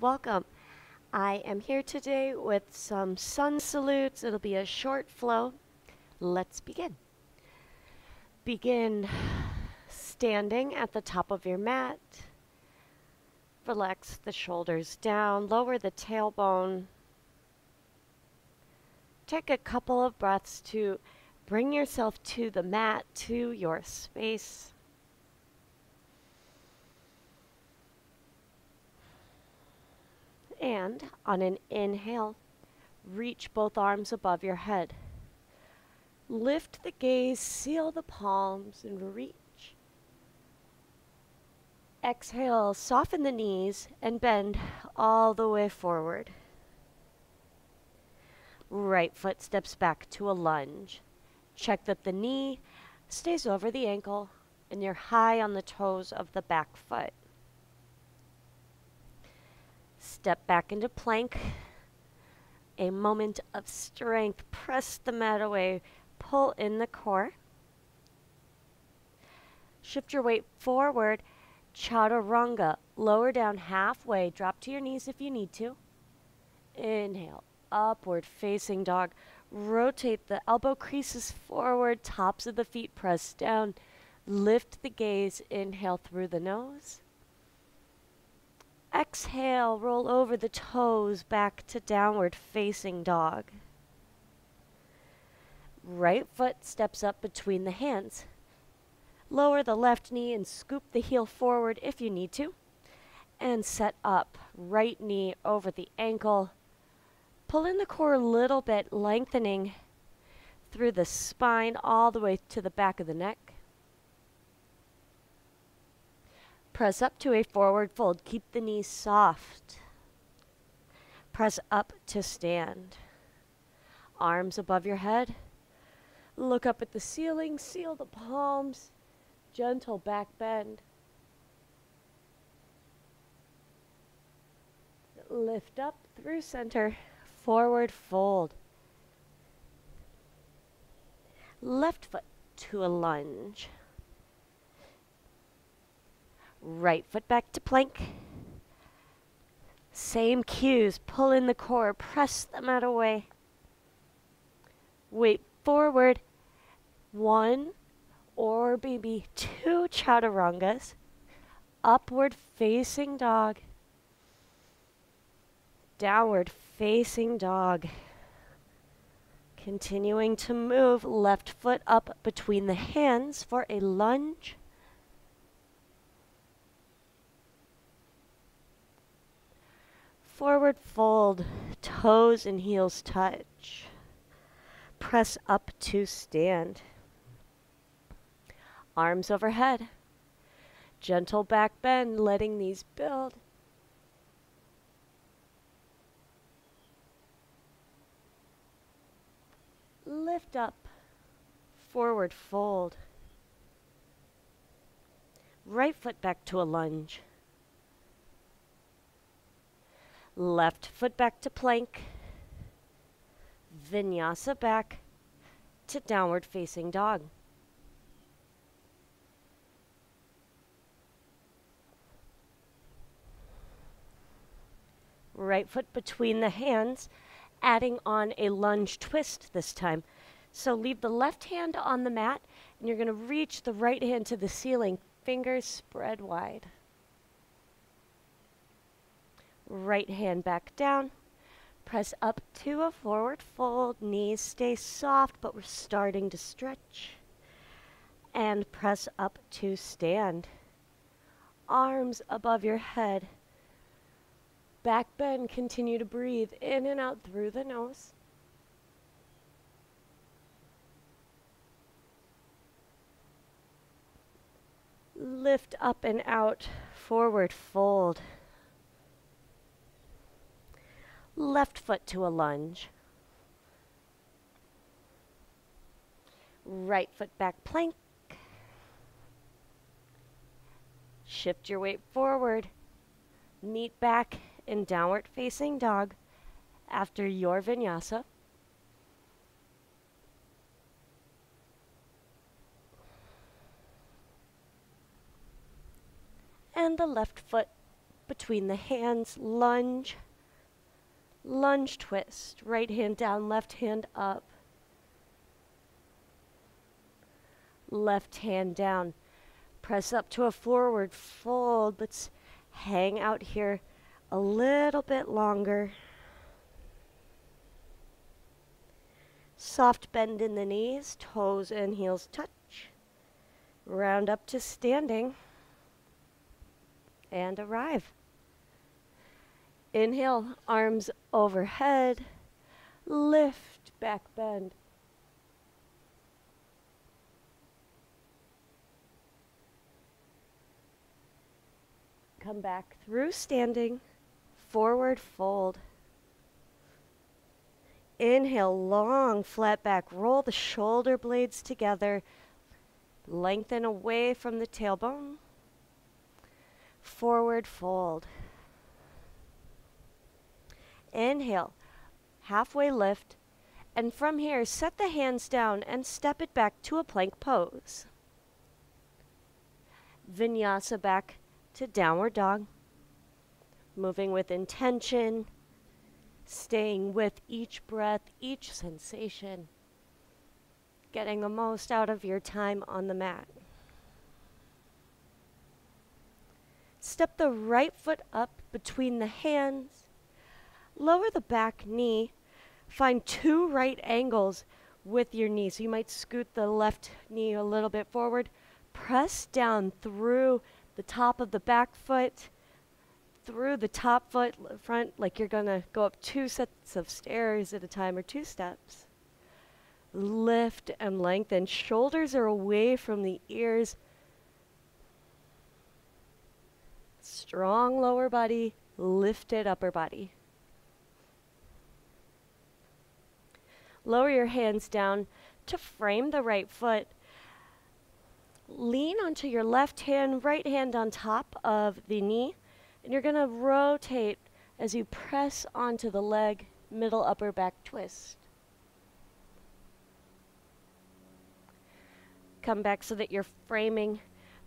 Welcome. I am here today with some sun salutes. It'll be a short flow. Let's begin. Begin standing at the top of your mat. Relax the shoulders down, lower the tailbone. Take a couple of breaths to bring yourself to the mat, to your space. And on an inhale, reach both arms above your head. Lift the gaze, seal the palms, and reach. Exhale, soften the knees and bend all the way forward. Right foot steps back to a lunge. Check that the knee stays over the ankle and you're high on the toes of the back foot. Step back into plank. A moment of strength. Press the mat away. Pull in the core. Shift your weight forward. Chaturanga. Lower down halfway. Drop to your knees if you need to. Inhale. Upward facing dog. Rotate the elbow creases forward. Tops of the feet press down. Lift the gaze. Inhale through the nose. Exhale, roll over the toes back to downward facing dog. Right foot steps up between the hands. Lower the left knee and scoop the heel forward if you need to. And set up, right knee over the ankle. Pull in the core a little bit, lengthening through the spine all the way to the back of the neck. Press up to a forward fold. Keep the knees soft. Press up to stand. Arms above your head. Look up at the ceiling. Seal the palms. Gentle back bend. Lift up through center. Forward fold. Left foot to a lunge. Right foot back to plank. Same cues. Pull in the core. Press the mat away. Weight forward. 1 or maybe 2 chaturangas. Upward facing dog. Downward facing dog. Continuing to move. Left foot up between the hands for a lunge. Forward fold, toes and heels touch. Press up to stand. Arms overhead. Gentle back bend, letting these build. Lift up, forward fold. Right foot back to a lunge. Left foot back to plank. Vinyasa back to downward facing dog. Right foot between the hands, adding on a lunge twist this time. So leave the left hand on the mat and you're going to reach the right hand to the ceiling, fingers spread wide. Right hand back down. Press up to a forward fold. Knees stay soft, but we're starting to stretch. And press up to stand. Arms above your head. Back bend. Continue to breathe in and out through the nose. Lift up and out. Forward fold. Left foot to a lunge. Right foot back plank. Shift your weight forward. Meet back in downward facing dog after your vinyasa. And the left foot between the hands, lunge, lunge twist. Right hand down, left hand up. Left hand down. Press up to a forward fold. Let's hang out here a little bit longer. Soft bend in the knees, toes and heels touch. Round up to standing and arrive. Inhale, arms overhead, lift, back bend. Come back through standing, forward fold. Inhale, long, flat back, roll the shoulder blades together, lengthen away from the tailbone, forward fold. Inhale, halfway lift, and from here, set the hands down and step it back to a plank pose. Vinyasa back to downward dog, moving with intention, staying with each breath, each sensation, getting the most out of your time on the mat. Step the right foot up between the hands, lower the back knee, find 2 right angles with your knee. So you might scoot the left knee a little bit forward, press down through the top of the back foot, through the top foot front, like you're gonna go up 2 sets of stairs at a time or 2 steps. Lift and lengthen. Shoulders are away from the ears. Strong lower body, lifted upper body. Lower your hands down to frame the right foot. Lean onto your left hand, right hand on top of the knee, and you're going to rotate as you press onto the leg, middle upper back twist. Come back so that you're framing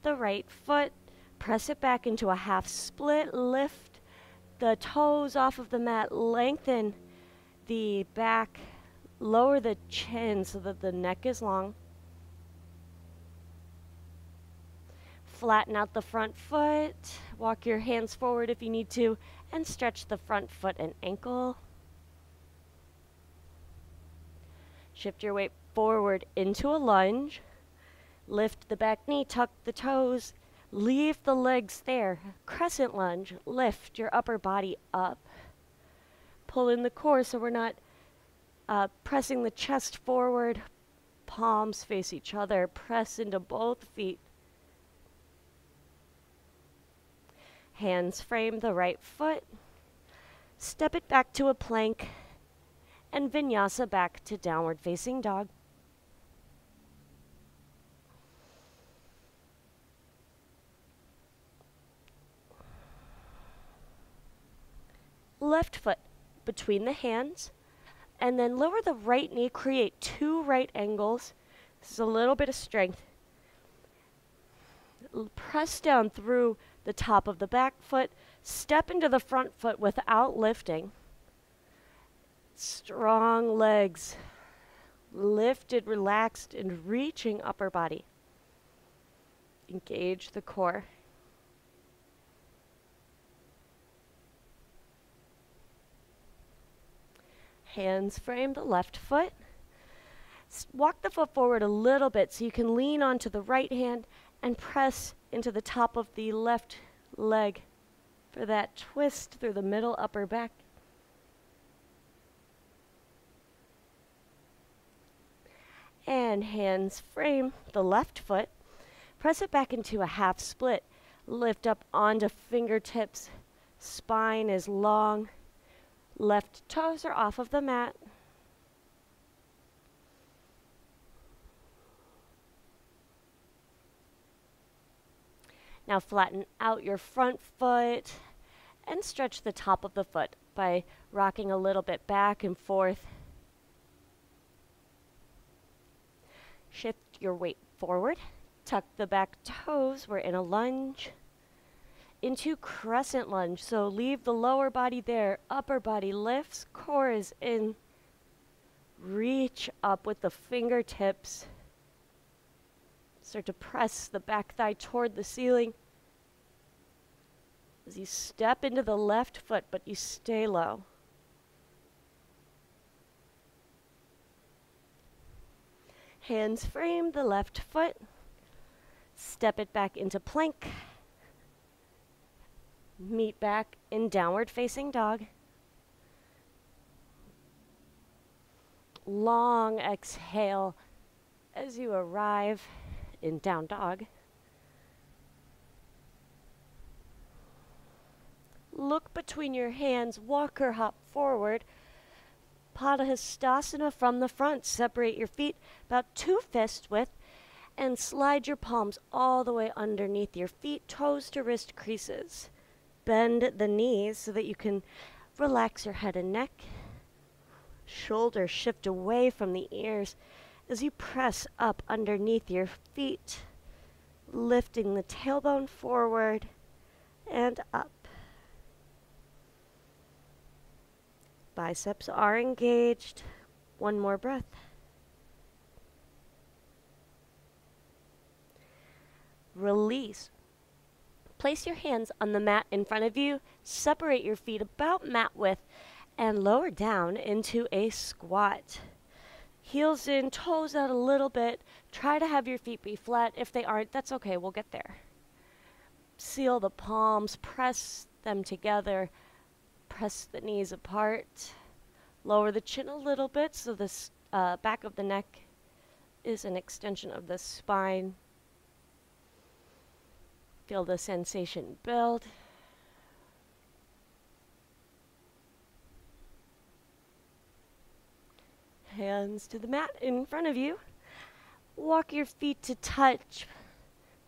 the right foot. Press it back into a half split. Lift the toes off of the mat. Lengthen the back. Lower the chin so that the neck is long. Flatten out the front foot. Walk your hands forward if you need to, and stretch the front foot and ankle. Shift your weight forward into a lunge. Lift the back knee, tuck the toes, leave the legs there. Crescent lunge, lift your upper body up. Pull in the core so we're not pressing the chest forward. Palms face each other. Press into both feet. Hands frame the right foot. Step it back to a plank. And vinyasa back to downward facing dog. Left foot between the hands, and then lower the right knee, create 2 right angles. This is a little bit of strength. Press down through the top of the back foot, step into the front foot without lifting. Strong legs, lifted, relaxed, and reaching upper body. Engage the core. Hands frame the left foot. Walk the foot forward a little bit so you can lean onto the right hand and press into the top of the left leg for that twist through the middle upper back. And hands frame the left foot. Press it back into a half split. Lift up onto fingertips. Spine is long. Left toes are off of the mat. Now flatten out your front foot and stretch the top of the foot by rocking a little bit back and forth. Shift your weight forward. Tuck the back toes. We're in a lunge. into crescent lunge. So leave the lower body there, upper body lifts, core is in. Reach up with the fingertips. Start to press the back thigh toward the ceiling. As you step into the left foot, but you stay low. Hands frame the left foot. Step it back into plank. Meet back in downward facing dog. Long exhale as you arrive in down dog. Look between your hands, walk or hop forward. Padahastasana from the front. Separate your feet about 2 fist width and slide your palms all the way underneath your feet, toes to wrist creases. Bend the knees so that you can relax your head and neck. Shoulders shift away from the ears as you press up underneath your feet, lifting the tailbone forward and up. Biceps are engaged. One more breath. Release. Place your hands on the mat in front of you. Separate your feet about mat width and lower down into a squat. Heels in, toes out a little bit. Try to have your feet be flat. If they aren't, that's okay. We'll get there. Seal the palms. Press them together. Press the knees apart. Lower the chin a little bit so the back of the neck is an extension of the spine. Feel the sensation build. Hands to the mat in front of you. Walk your feet to touch.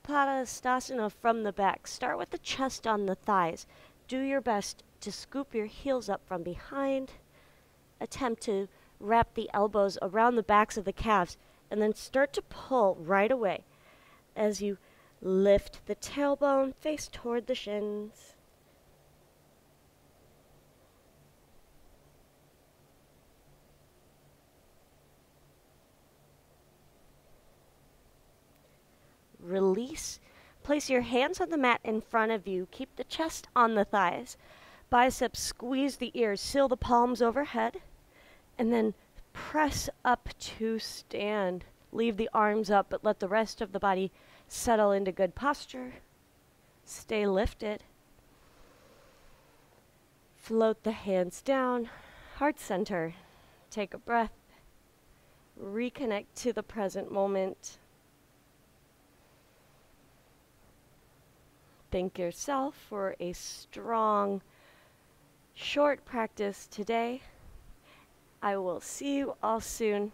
Padahastasana from the back. Start with the chest on the thighs. Do your best to scoop your heels up from behind. Attempt to wrap the elbows around the backs of the calves and then start to pull right away as you lift the tailbone, face toward the shins. Release. Place your hands on the mat in front of you. Keep the chest on the thighs. Biceps squeeze the ears. Seal the palms overhead. And then press up to stand. Leave the arms up, but let the rest of the body settle into good posture. Stay lifted. Float the hands down. Heart center. Take a breath. Reconnect to the present moment. Thank yourself for a strong, short practice today. I will see you all soon.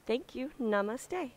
Thank you. Namaste.